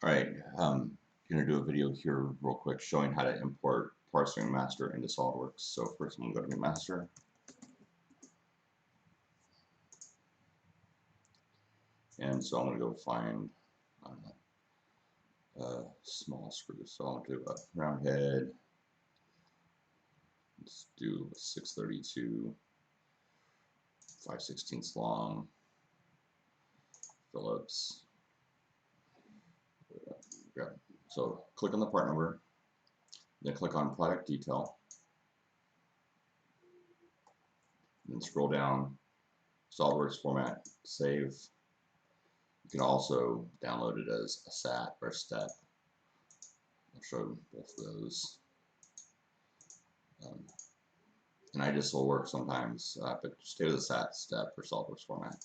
Alright, gonna do a video here real quick showing how to import parts from McMaster into SolidWorks. So first I'm gonna go to McMaster, and so I'm gonna go find a small screw. So I'll do a round head. Let's do 632, 5/16 long, Phillips. So click on the part number, then click on product detail, then scroll down, SolidWorks format, save. You can also download it as a SAT or a STEP. I'll show both of those. And I just will work sometimes, but stay with the SAT, STEP, or SolidWorks format.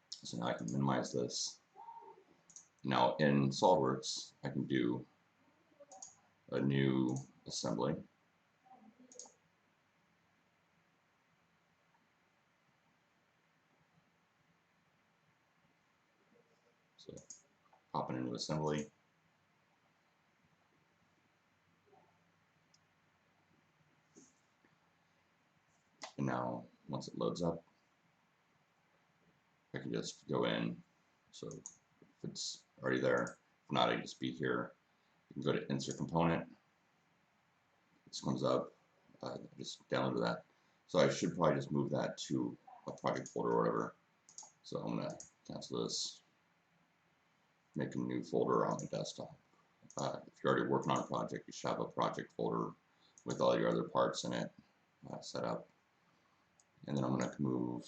So now I can minimize this. Now in SolidWorks, I can do a new assembly. So pop it into assembly. And now once it loads up, I can just go in. So if it's already there, if not, I can just be here. You can go to insert component. This comes up. Just download that. So I should probably just move that to a project folder or whatever. So I'm gonna cancel this. Make a new folder on my desktop. If you're already working on a project, you should have a project folder with all your other parts in it set up. And then I'm going to move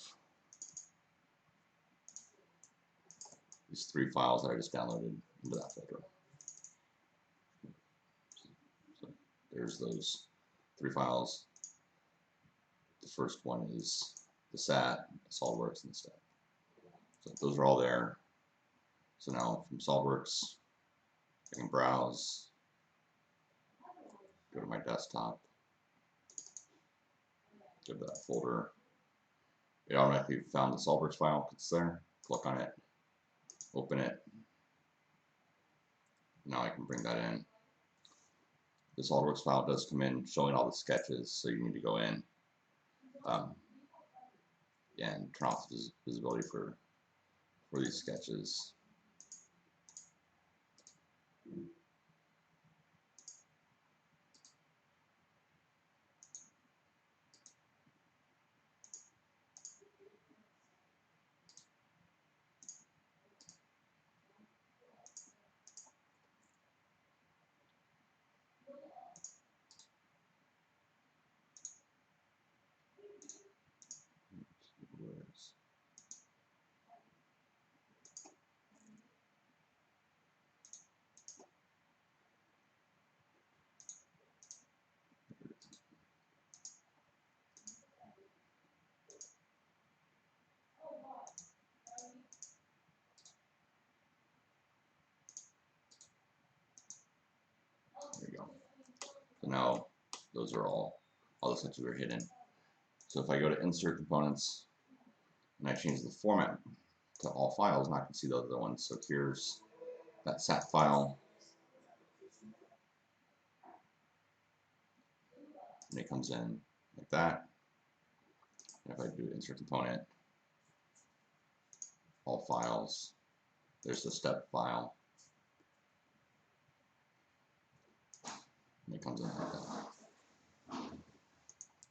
these 3 files that I just downloaded into that folder. So there's those 3 files. The first one is the SAT, SolidWorks, and STEP. So those are all there. So now from SolidWorks, I can browse, go to my desktop, go to that folder. It automatically found the SolidWorks file, it's there, click on it, open it. Now I can bring that in. The SolidWorks file does come in showing all the sketches, so you need to go in and turn off visibility for these sketches. There you go. So now those are all the sketches are hidden. So if I go to insert components and I change the format to all files, now I can see the other ones. So here's that SAT file, and it comes in like that. And if I do insert component, all files, there's the STEP file, and it comes in like that.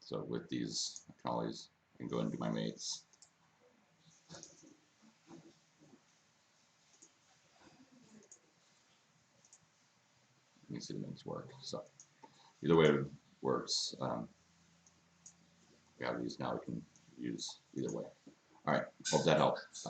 So with these, I can go and do my mates. You can see the mates work. So either way it works. We have these now, we can use either way. All right, hope that helps.